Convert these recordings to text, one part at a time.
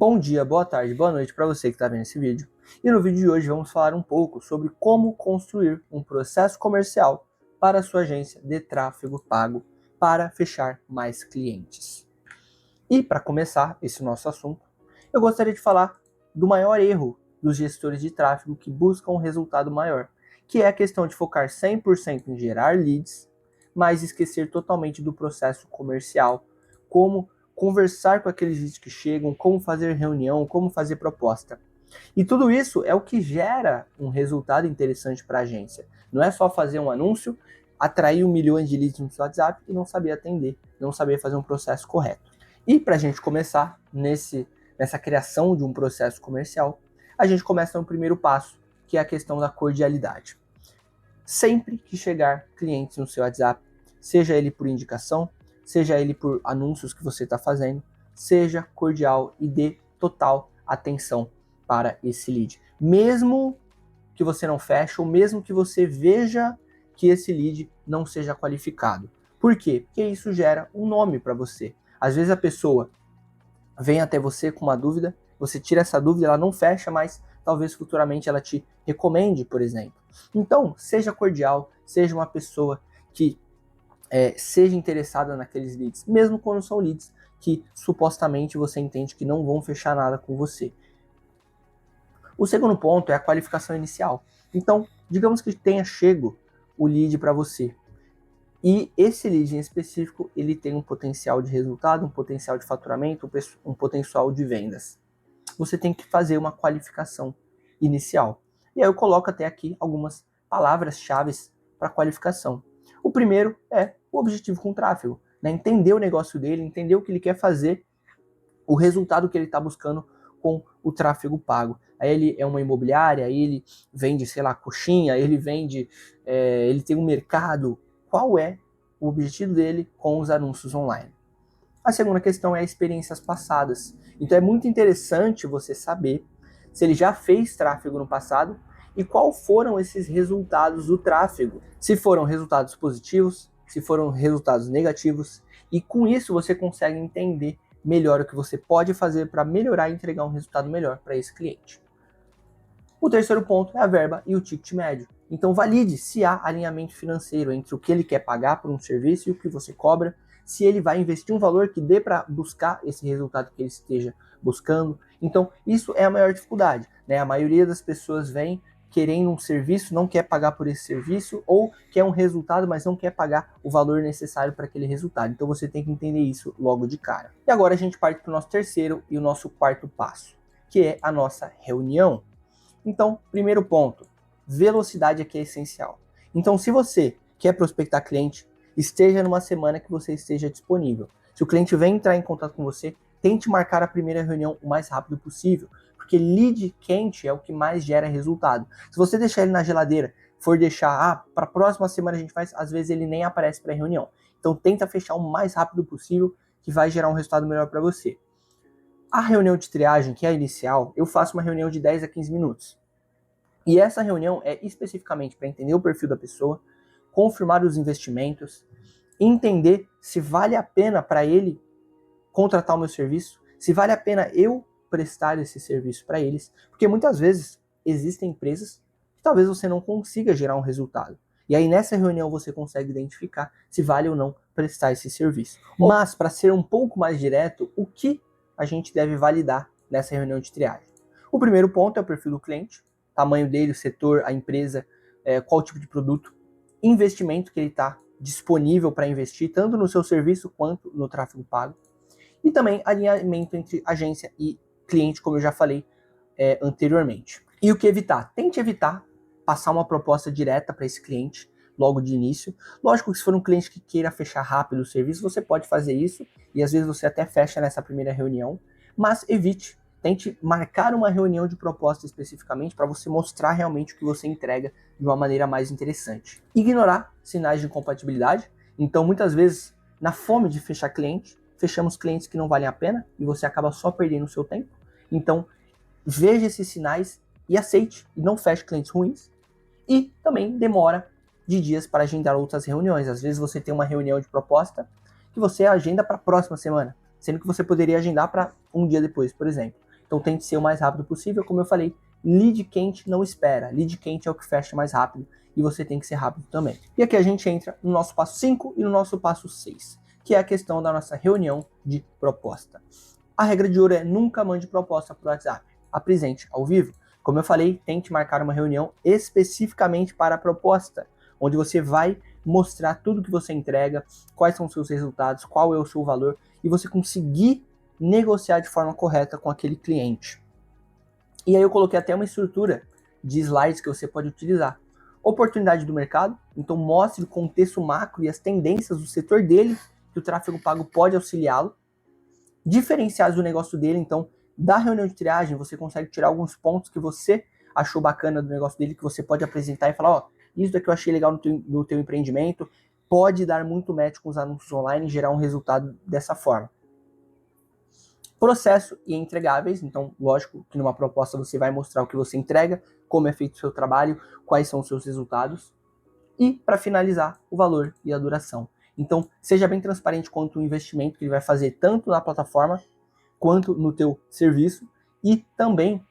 Bom dia, boa tarde, boa noite para você que está vendo esse vídeo. E no vídeo de hoje vamos falar um pouco sobre como construir um processo comercial para a sua agência de tráfego pago para fechar mais clientes. E para começar esse nosso assunto, eu gostaria de falar do maior erro dos gestores de tráfego que buscam um resultado maior, que é a questão de focar 100% em gerar leads, mas esquecer totalmente do processo comercial, como conversar com aqueles leads que chegam, como fazer reunião, como fazer proposta. E tudo isso é o que gera um resultado interessante para a agência. Não é só fazer um anúncio, atrair 1 milhão de leads no seu WhatsApp e não saber atender, não saber fazer um processo correto. E para a gente começar nessa criação de um processo comercial, a gente começa no primeiro passo, que é a questão da cordialidade. Sempre que chegar clientes no seu WhatsApp, seja ele por indicação, seja ele por anúncios que você está fazendo, seja cordial e dê total atenção para esse lead. Mesmo que você não feche, ou mesmo que você veja que esse lead não seja qualificado. Por quê? Porque isso gera um nome para você. Às vezes a pessoa vem até você com uma dúvida, você tira essa dúvida, ela não fecha, mas talvez futuramente ela te recomende, por exemplo. Então, seja cordial, seja uma pessoa que seja interessada naqueles leads, mesmo quando são leads que supostamente você entende que não vão fechar nada com você. O segundo ponto é a qualificação inicial. Então, digamos que tenha chego o lead para você, e esse lead em específico, ele tem um potencial de resultado, um potencial de faturamento, um potencial de vendas. Você tem que fazer uma qualificação inicial. E aí eu coloco até aqui algumas palavras-chave para qualificação. O primeiro é o objetivo com o tráfego, né? Entender o negócio dele, entender o que ele quer fazer, o resultado que ele está buscando com o tráfego pago. Aí ele é uma imobiliária, aí ele vende, sei lá, coxinha, ele vende, ele tem um mercado. Qual é o objetivo dele com os anúncios online? A segunda questão é experiências passadas. Então é muito interessante você saber se ele já fez tráfego no passado e quais foram esses resultados do tráfego. Se foram resultados positivos, se foram resultados negativos, e com isso você consegue entender melhor o que você pode fazer para melhorar e entregar um resultado melhor para esse cliente. O terceiro ponto é a verba e o ticket médio. Então valide se há alinhamento financeiro entre o que ele quer pagar por um serviço e o que você cobra, se ele vai investir um valor que dê para buscar esse resultado que ele esteja buscando. Então isso é a maior dificuldade, né? A maioria das pessoas vem querendo um serviço, não quer pagar por esse serviço, ou quer um resultado, mas não quer pagar o valor necessário para aquele resultado. Então você tem que entender isso logo de cara. E agora a gente parte para o nosso terceiro e o nosso quarto passo, que é a nossa reunião. Então, primeiro ponto, velocidade aqui é essencial. Então, se você quer prospectar cliente, esteja numa semana que você esteja disponível. Se o cliente vem entrar em contato com você, tente marcar a primeira reunião o mais rápido possível, porque lead quente é o que mais gera resultado. Se você deixar ele na geladeira, for deixar, para a próxima semana a gente faz, às vezes ele nem aparece para a reunião. Então, tenta fechar o mais rápido possível, que vai gerar um resultado melhor para você. A reunião de triagem, que é a inicial, eu faço uma reunião de 10 a 15 minutos. E essa reunião é especificamente para entender o perfil da pessoa, confirmar os investimentos, entender se vale a pena para ele contratar o meu serviço, se vale a pena eu prestar esse serviço para eles, porque muitas vezes existem empresas que talvez você não consiga gerar um resultado. E aí nessa reunião você consegue identificar se vale ou não prestar esse serviço. Mas para ser um pouco mais direto, o que a gente deve validar nessa reunião de triagem? O primeiro ponto é o perfil do cliente, tamanho dele, o setor, a empresa, qual tipo de produto, investimento que ele está disponível para investir, tanto no seu serviço quanto no tráfego pago, e também alinhamento entre agência e cliente, como eu já falei anteriormente. E o que evitar? Tente evitar passar uma proposta direta para esse cliente logo de início. Lógico que se for um cliente que queira fechar rápido o serviço, você pode fazer isso, e às vezes você até fecha nessa primeira reunião, mas evite. Tente marcar uma reunião de proposta especificamente para você mostrar realmente o que você entrega de uma maneira mais interessante. Ignorar sinais de incompatibilidade. Então, muitas vezes, na fome de fechar cliente, fechamos clientes que não valem a pena e você acaba só perdendo o seu tempo. Então, veja esses sinais e aceite, e não feche clientes ruins. E também demora de dias para agendar outras reuniões. Às vezes você tem uma reunião de proposta que você agenda para a próxima semana, sendo que você poderia agendar para um dia depois, por exemplo. Então tente ser o mais rápido possível. Como eu falei, lead quente não espera. Lead quente é o que fecha mais rápido e você tem que ser rápido também. E aqui a gente entra no nosso passo 5 e no nosso passo 6, que é a questão da nossa reunião de proposta. A regra de ouro é nunca mande proposta por WhatsApp. Apresente ao vivo. Como eu falei, tente marcar uma reunião especificamente para a proposta, onde você vai mostrar tudo que você entrega, quais são os seus resultados, qual é o seu valor, e você conseguir negociar de forma correta com aquele cliente. E aí eu coloquei até uma estrutura de slides que você pode utilizar. Oportunidade do mercado, então mostre o contexto macro e as tendências do setor dele, que o tráfego pago pode auxiliá-lo. Diferenciais do negócio dele, então da reunião de triagem você consegue tirar alguns pontos que você achou bacana do negócio dele, que você pode apresentar e falar, ó, isso daqui eu achei legal no teu empreendimento, pode dar muito match com os anúncios online e gerar um resultado dessa forma. Processo e entregáveis, então lógico que numa proposta você vai mostrar o que você entrega, como é feito o seu trabalho, quais são os seus resultados. E para finalizar, o valor e a duração. Então seja bem transparente quanto o investimento que ele vai fazer tanto na plataforma quanto no teu serviço, e também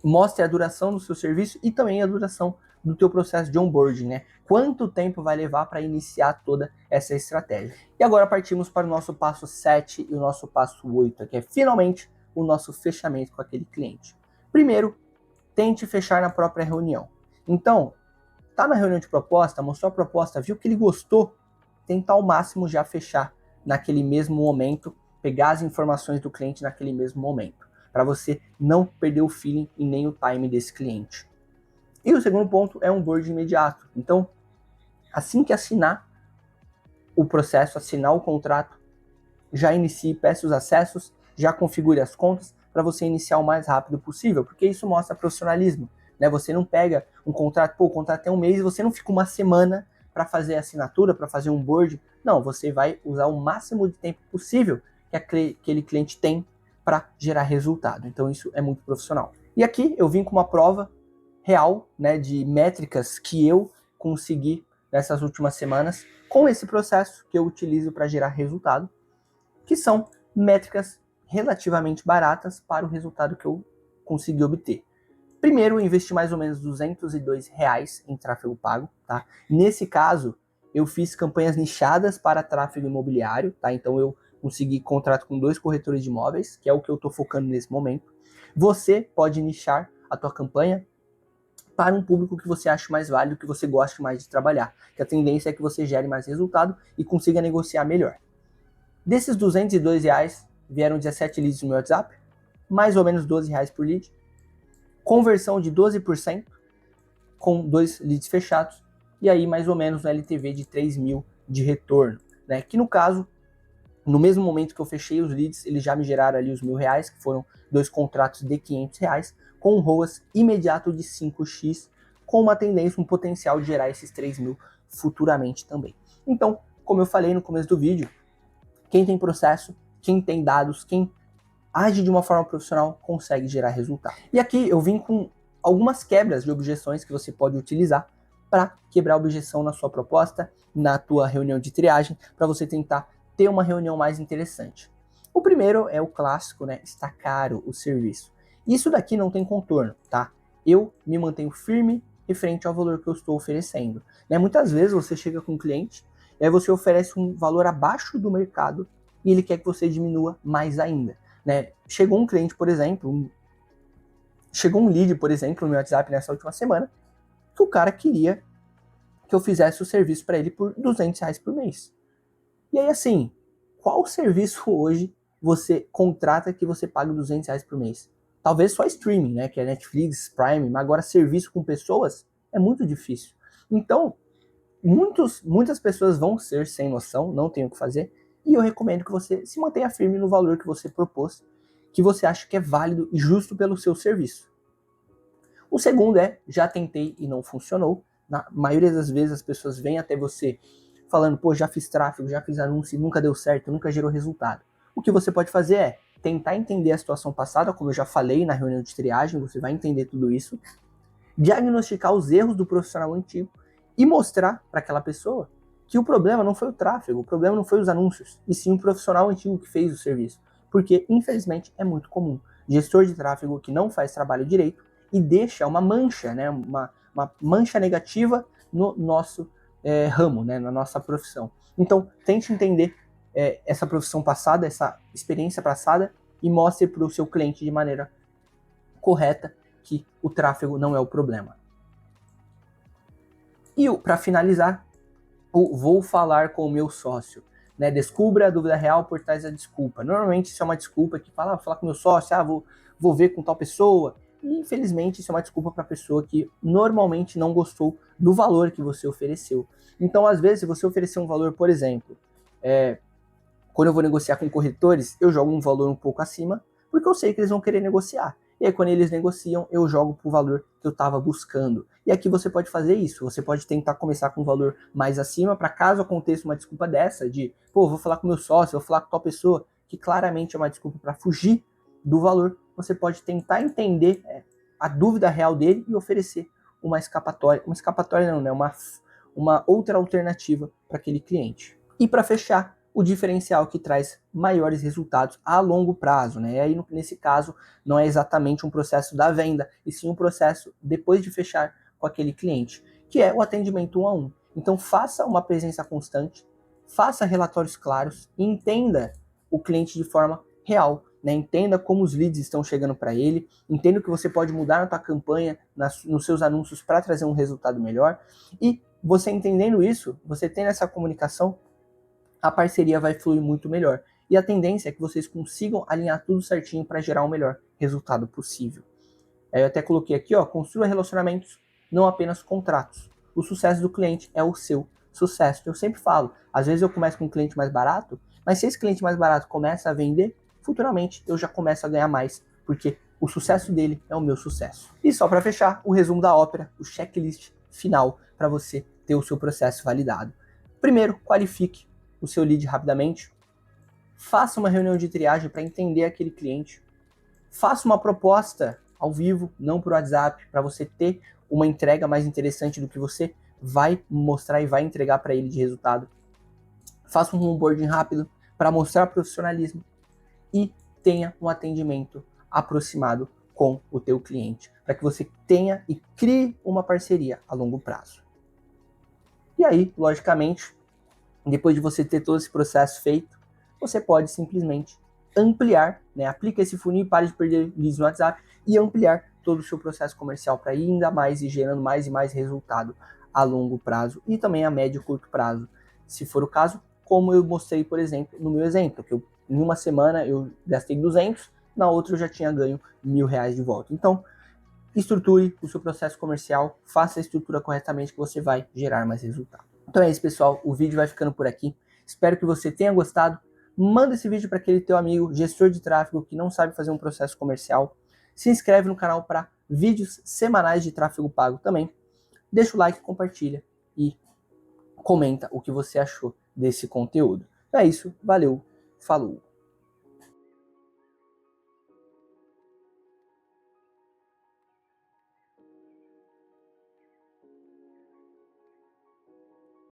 mostre a duração do seu serviço e também a duração do teu processo de onboarding, né? Quanto tempo vai levar para iniciar toda essa estratégia. E agora partimos para o nosso passo 7 e o nosso passo 8, que é finalmente o nosso fechamento com aquele cliente. Primeiro, tente fechar na própria reunião. Então, tá na reunião de proposta, mostrou a proposta, viu que ele gostou, tenta ao máximo já fechar naquele mesmo momento, pegar as informações do cliente naquele mesmo momento, para você não perder o feeling e nem o time desse cliente. E o segundo ponto é um onboarding imediato. Então, assim que assinar o processo, assinar o contrato, já inicie, peça os acessos, já configure as contas para você iniciar o mais rápido possível, porque isso mostra profissionalismo, né? Você não pega um contrato, o contrato tem um mês e você não fica uma semana para fazer a assinatura, para fazer um onboarding. Não, você vai usar o máximo de tempo possível que aquele cliente tem para gerar resultado. Então isso é muito profissional. E aqui eu vim com uma prova real, né, de métricas que eu consegui nessas últimas semanas com esse processo que eu utilizo para gerar resultado, que são métricas relativamente baratas para o resultado que eu consegui obter. Primeiro, eu investi mais ou menos R$202 em tráfego pago, tá? Nesse caso, eu fiz campanhas nichadas para tráfego imobiliário, tá? Então eu consegui contrato com 2 corretores de imóveis, que é o que eu estou focando nesse momento. Você pode nichar a tua campanha para um público que você acha mais válido, que você goste mais de trabalhar, que a tendência é que você gere mais resultado e consiga negociar melhor. Desses R$202, vieram 17 leads no meu WhatsApp, mais ou menos R$12 por lead, conversão de 12%, com 2 leads fechados, e aí mais ou menos um LTV de 3 mil de retorno, né? Que no caso, no mesmo momento que eu fechei os leads, eles já me geraram ali os R$1.000, que foram 2 contratos de R$500, com um ROAS imediato de 5x, com uma tendência, um potencial de gerar esses 3 mil futuramente também. Então, como eu falei no começo do vídeo, quem tem processo, quem tem dados, quem age de uma forma profissional, consegue gerar resultado. E aqui eu vim com algumas quebras de objeções que você pode utilizar para quebrar a objeção na sua proposta, na tua reunião de triagem, para você tentar ter uma reunião mais interessante. O primeiro é o clássico, né? Está caro o serviço. Isso daqui não tem contorno, tá? Eu me mantenho firme referente ao valor que eu estou oferecendo, né? Muitas vezes você chega com um cliente e aí você oferece um valor abaixo do mercado e ele quer que você diminua mais ainda, né? Chegou um cliente, por exemplo, chegou um lead, por exemplo, no meu WhatsApp nessa última semana, que o cara queria que eu fizesse o serviço para ele por R$200 por mês. E aí, assim, qual serviço hoje você contrata que você paga R$200 por mês? Talvez só streaming, né? Que é Netflix, Prime, mas agora serviço com pessoas é muito difícil. Então, muitas pessoas vão ser sem noção, não tem o que fazer, e eu recomendo que você se mantenha firme no valor que você propôs, que você acha que é válido e justo pelo seu serviço. O segundo é, já tentei e não funcionou. Na maioria das vezes as pessoas vêm até você falando, pô, já fiz tráfego, já fiz anúncio e nunca deu certo, nunca gerou resultado. O que você pode fazer é tentar entender a situação passada, como eu já falei na reunião de triagem, você vai entender tudo isso, diagnosticar os erros do profissional antigo e mostrar para aquela pessoa que o problema não foi o tráfego, o problema não foi os anúncios, e sim o profissional antigo que fez o serviço. Porque, infelizmente, é muito comum. gestor de tráfego que não faz trabalho direito e deixa uma mancha, né, uma mancha negativa no nosso ramo, né, na nossa profissão. Então, tente entender essa profissão passada, essa experiência passada, e mostre para o seu cliente de maneira correta que o tráfego não é o problema. E para finalizar, vou falar com o meu sócio. Né, descubra a dúvida real por trás da desculpa. Normalmente isso é uma desculpa que fala, vou falar com o meu sócio, vou ver com tal pessoa. E infelizmente isso é uma desculpa para a pessoa que normalmente não gostou do valor que você ofereceu. Então, às vezes, se você oferecer um valor, por exemplo, quando eu vou negociar com corretores, eu jogo um valor um pouco acima, porque eu sei que eles vão querer negociar. E aí, quando eles negociam, eu jogo pro valor que eu estava buscando. E aqui você pode fazer isso. Você pode tentar começar com um valor mais acima, para caso aconteça uma desculpa dessa, de, vou falar com meu sócio, vou falar com tal pessoa, que claramente é uma desculpa para fugir do valor. Você pode tentar entender a dúvida real dele e oferecer uma escapatória. Uma escapatória não, né? Uma outra alternativa para aquele cliente. E para fechar, o diferencial que traz maiores resultados a longo prazo, né? E aí, nesse caso, não é exatamente um processo da venda, e sim um processo depois de fechar com aquele cliente, que é o atendimento 1 a 1. Então, faça uma presença constante, faça relatórios claros e entenda o cliente de forma real, né? Entenda como os leads estão chegando para ele, entenda o que você pode mudar na tua campanha, nos seus anúncios para trazer um resultado melhor. E você entendendo isso, você tendo essa comunicação, a parceria vai fluir muito melhor. E a tendência é que vocês consigam alinhar tudo certinho para gerar o melhor resultado possível. Eu até coloquei aqui, construa relacionamentos, não apenas contratos. O sucesso do cliente é o seu sucesso. Eu sempre falo, às vezes eu começo com um cliente mais barato, mas se esse cliente mais barato começa a vender, futuramente eu já começo a ganhar mais, porque o sucesso dele é o meu sucesso. E só para fechar, o resumo da ópera, o checklist final para você ter o seu processo validado. Primeiro, qualifique o seu lead rapidamente, faça uma reunião de triagem para entender aquele cliente, faça uma proposta ao vivo, não por WhatsApp, para você ter uma entrega mais interessante do que você vai mostrar e vai entregar para ele de resultado. Faça um onboarding rápido para mostrar profissionalismo e tenha um atendimento aproximado com o teu cliente, para que você tenha e crie uma parceria a longo prazo. E aí, logicamente, depois de você ter todo esse processo feito, você pode simplesmente ampliar, né? Aplica esse funil, pare de perder leads no WhatsApp e ampliar todo o seu processo comercial para ir ainda mais e gerando mais e mais resultado a longo prazo e também a médio e curto prazo, se for o caso, como eu mostrei, por exemplo, no meu exemplo, que em uma semana eu gastei 200, na outra eu já tinha ganho R$1.000 de volta. Então, estruture o seu processo comercial, faça a estrutura corretamente que você vai gerar mais resultado. Então é isso, pessoal, o vídeo vai ficando por aqui. Espero que você tenha gostado. Manda esse vídeo para aquele teu amigo gestor de tráfego que não sabe fazer um processo comercial. Se inscreve no canal para vídeos semanais de tráfego pago também. Deixa o like, compartilha e comenta o que você achou desse conteúdo. Então é isso, valeu, falou!